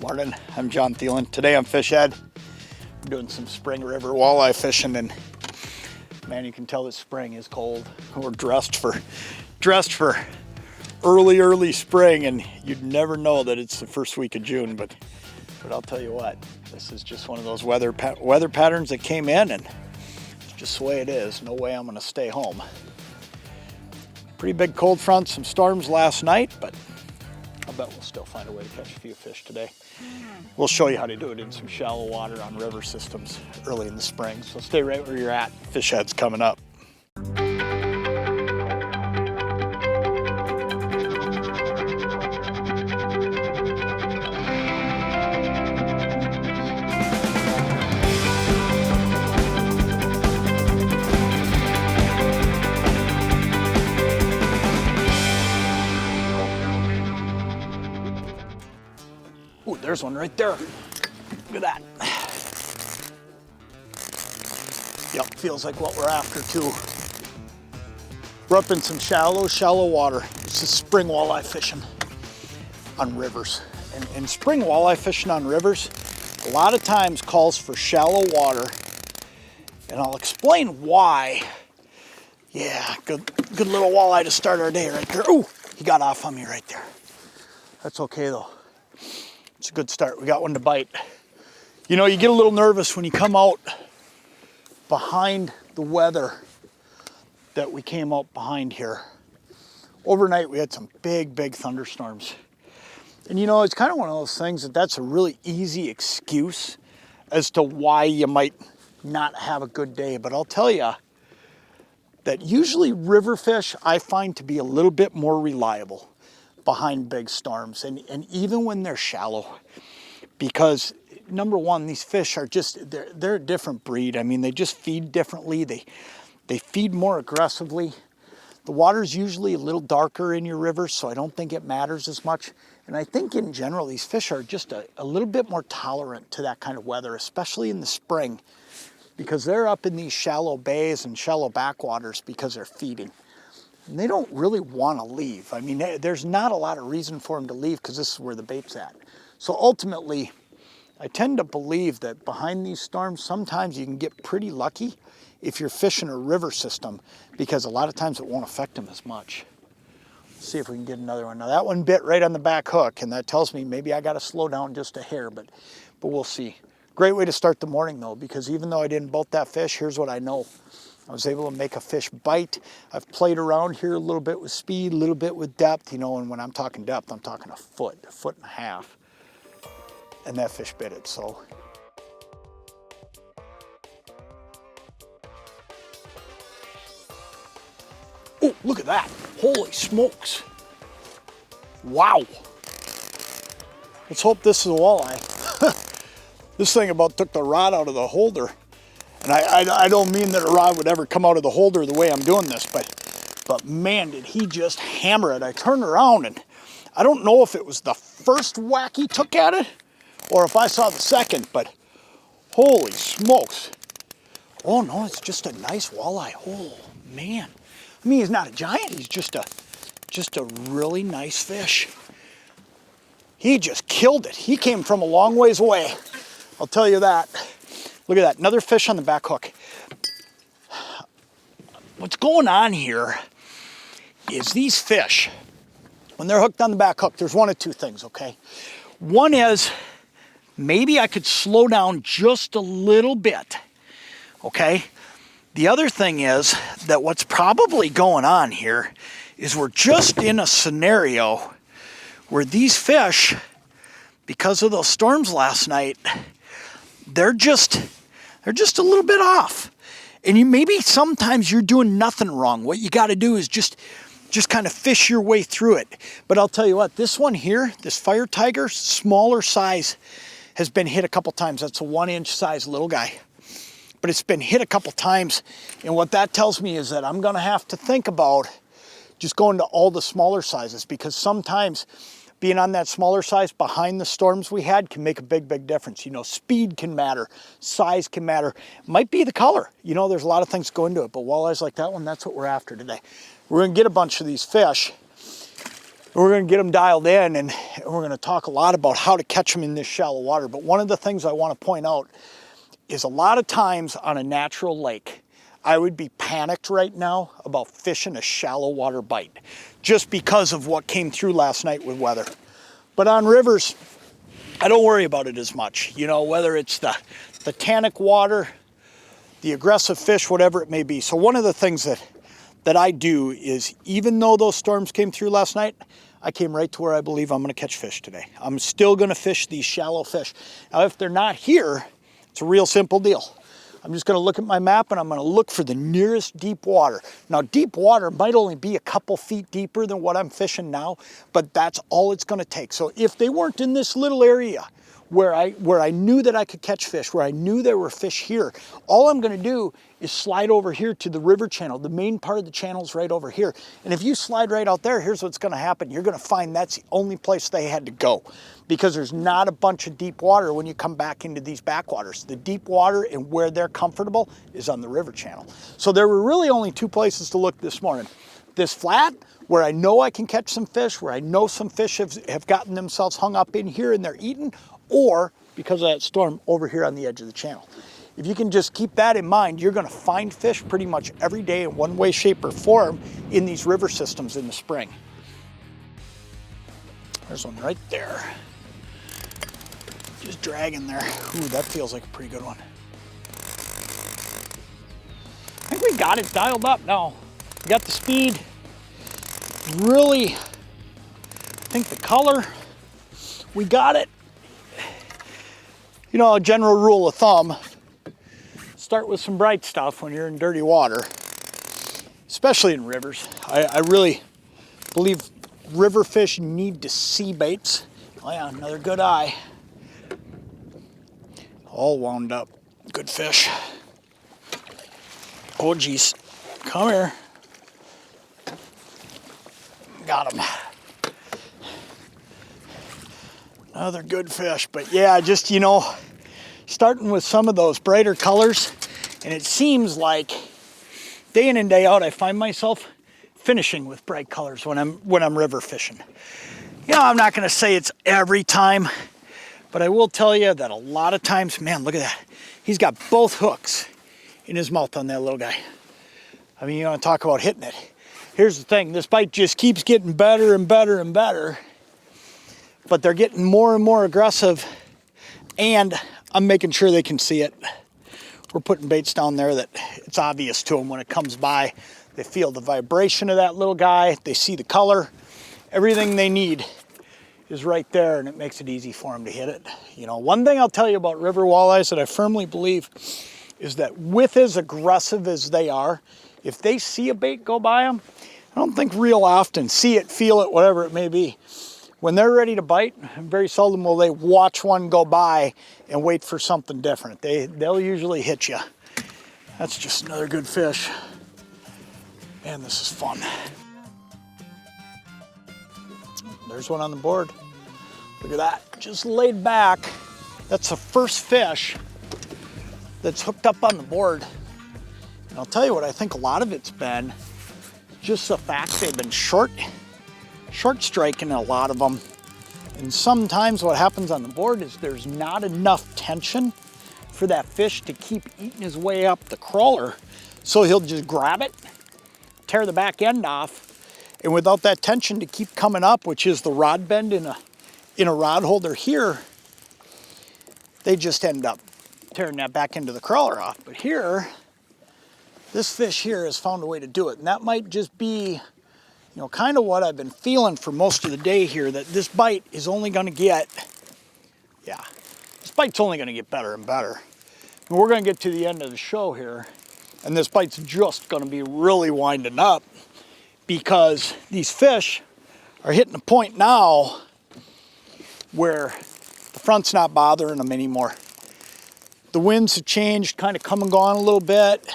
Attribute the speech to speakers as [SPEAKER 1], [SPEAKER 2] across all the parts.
[SPEAKER 1] Morning, I'm Jon Thelen. Today I'm Fish Ed. I'm doing some spring river walleye fishing, and man, you can tell that spring is cold. We're dressed for early spring, and you'd never know that it's the first week of June. But I'll tell you what, this is just one of those weather patterns that came in, and it's just the way it is. No way I'm going to stay home. Pretty big cold front, some storms last night, but I bet we'll still find a way to catch a few fish today. We'll show you how to do it in some shallow water on river systems early in the spring. So stay right where you're at. Fish Head's coming up. Ooh, there's one right there. Look at that. Yep, feels like what we're after too. We're up in some shallow water. This is spring walleye fishing on rivers. And spring walleye fishing on rivers a lot of times calls for shallow water. And I'll explain why. Yeah, good little walleye to start our day right there. Ooh, he got off on me right there. That's okay though. It's a good start. We got one to bite. You know, you get a little nervous when you come out behind the weather that we came out behind here. Overnight, we had some big thunderstorms. And you know, it's kind of one of those things that's a really easy excuse as to why you might not have a good day. But I'll tell you that usually river fish I find to be a little bit more reliable behind big storms, and even when they're shallow, because number one, these fish are just, they're a different breed. I mean, they just feed differently. They feed more aggressively. The water's usually a little darker in your rivers, so I don't think it matters as much. And I think in general, these fish are just a little bit more tolerant to that kind of weather, especially in the spring, because they're up in these shallow bays and shallow backwaters because they're feeding. And they don't really want to leave. I mean, there's not a lot of reason for them to leave because this is where the bait's at. So ultimately, I tend to believe that behind these storms, sometimes you can get pretty lucky if you're fishing a river system, because a lot of times it won't affect them as much. Let's see if we can get another one. Now that one bit right on the back hook, and that tells me maybe I got to slow down just a hair, but we'll see. Great way to start the morning though, because even though I didn't boat that fish, here's what I know. I was able to make a fish bite. I've played around here a little bit with speed, a little bit with depth, you know, and when I'm talking depth, I'm talking a foot and a half. And that fish bit it, so. Oh, look at that. Holy smokes. Wow. Let's hope this is a walleye. This thing about took the rod out of the holder. And I don't mean that a rod would ever come out of the holder the way I'm doing this, but man, did he just hammer it. I turned around, and I don't know if it was the first whack he took at it or if I saw the second, but holy smokes. Oh no, it's just a nice walleye. Oh man. I mean, he's not a giant, he's just a really nice fish. He just killed it. He came from a long ways away, I'll tell you that. Look at that, another fish on the back hook. What's going on here is these fish, when they're hooked on the back hook, there's one of two things, okay? One is maybe I could slow down just a little bit, okay? The other thing is that what's probably going on here is we're just in a scenario where these fish, because of those storms last night, they're just a little bit off. And maybe sometimes you're doing nothing wrong. What you got to do is just kind of fish your way through it. But I'll tell you what, this one here, this fire tiger, smaller size, has been hit a couple times. That's a 1-inch size little guy. But it's been hit a couple times. And what that tells me is that I'm going to have to think about just going to all the smaller sizes, because sometimes being on that smaller size behind the storms we had can make a big difference. You know, speed can matter, size can matter, might be the color. You know, there's a lot of things go into it, but walleyes like that one, that's what we're after today. We're gonna get a bunch of these fish, We're going to get them dialed in, and we're going to talk a lot about how to catch them in this shallow water. But one of the things I want to point out is a lot of times on a natural lake, I would be panicked right now about fishing a shallow water bite just because of what came through last night with weather. But on rivers, I don't worry about it as much. You know, whether it's the tannic water, the aggressive fish, whatever it may be. So one of the things that I do is, even though those storms came through last night, I came right to where I believe I'm going to catch fish today. I'm still going to fish these shallow fish. Now, if they're not here, it's a real simple deal. I'm just going to look at my map and I'm going to look for the nearest deep water. Now, deep water might only be a couple feet deeper than what I'm fishing now, but that's all it's going to take. So if they weren't in this little area where I knew that I could catch fish, where I knew there were fish here, all I'm going to do is slide over here to the river channel. The main part of the channel is right over here. And if you slide right out there, here's what's going to happen. You're going to find that's the only place they had to go, because there's not a bunch of deep water when you come back into these backwaters. The deep water and where they're comfortable is on the river channel. So there were really only two places to look this morning. This flat, where I know I can catch some fish, where I know some fish have gotten themselves hung up in here and they're eating, or because of that storm over here on the edge of the channel. If you can just keep that in mind, you're going to find fish pretty much every day in one way, shape, or form in these river systems in the spring. There's one right there. Just dragging there. Ooh, that feels like a pretty good one. I think we got it dialed up now. We got the speed. Really, I think the color, we got it. You know, a general rule of thumb, start with some bright stuff when you're in dirty water, especially in rivers. I really believe river fish need to see baits. Oh yeah, another good eye. All wound up. Good fish. Oh geez, come here. Got him. Another good fish, but yeah, just, you know, starting with some of those brighter colors, and it seems like day in and day out I find myself finishing with bright colors when I'm river fishing. You know, I'm not going to say it's every time, but I will tell you that a lot of times, man, look at that. He's got both hooks in his mouth on that little guy. I mean, you want to talk about hitting it. Here's the thing, this bite just keeps getting better and better and better, but they're getting more and more aggressive, and I'm making sure they can see it. We're putting baits down there that it's obvious to them when it comes by. They feel the vibration of that little guy, they see the color, everything they need is right there, and it makes it easy for them to hit it. You know, one thing I'll tell you about river walleyes that I firmly believe is that with as aggressive as they are, if they see a bait go by them, I don't think real often, see it, feel it, whatever it may be, when they're ready to bite, very seldom will they watch one go by and wait for something different. They'll usually hit you. That's just another good fish. Man, this is fun. There's one on the board. Look at that, just laid back. That's the first fish that's hooked up on the board. And I'll tell you what, I think a lot of it's been just the fact they've been short striking, a lot of them. And sometimes what happens on the board is there's not enough tension for that fish to keep eating his way up the crawler. So he'll just grab it, tear the back end off, and without that tension to keep coming up, which is the rod bend in a rod holder here, they just end up tearing that back end of the crawler off. But here, this fish here has found a way to do it. And that might just be, you know, kind of what I've been feeling for most of the day here, that this bite is only going to get, yeah, this bite's only going to get better and better. And we're going to get to the end of the show here, and this bite's just going to be really winding up, because these fish are hitting a point now where the front's not bothering them anymore. The winds have changed, kind of come and gone a little bit,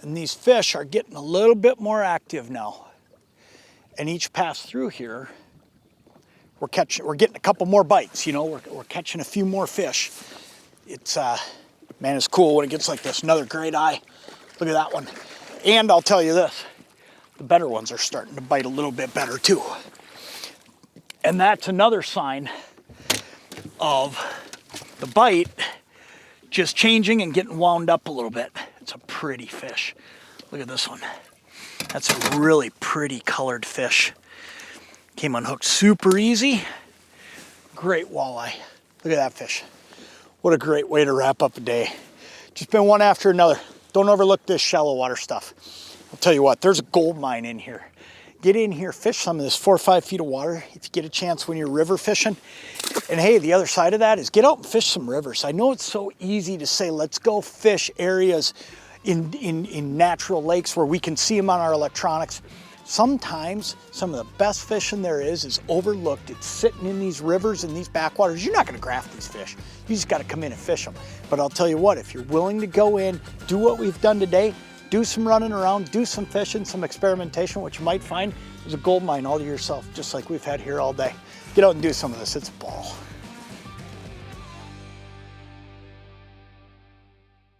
[SPEAKER 1] and these fish are getting a little bit more active now. And each pass through here, we're getting a couple more bites, you know, we're catching a few more fish. It's, man, it's cool when it gets like this. Another great eye. Look at that one. And I'll tell you this, the better ones are starting to bite a little bit better too. And that's another sign of the bite just changing and getting wound up a little bit. It's a pretty fish. Look at this one. That's a really pretty colored fish. Came unhooked super easy. Great walleye. Look at that fish. What a great way to wrap up a day. Just been one after another. Don't overlook this shallow water stuff. I'll tell you what, there's a gold mine in here. Get in here, fish some of this 4 or 5 feet of water if you get a chance when you're river fishing. And hey, the other side of that is get out and fish some rivers. I know it's so easy to say, let's go fish areas in natural lakes where we can see them on our electronics. Sometimes some of the best fishing there is overlooked. It's sitting in these rivers and these backwaters. You're not gonna graft these fish. You just gotta come in and fish them. But I'll tell you what, if you're willing to go in, do what we've done today, do some running around, do some fishing, some experimentation, what you might find is a gold mine all to yourself, just like we've had here all day. Get out and do some of this, it's a ball.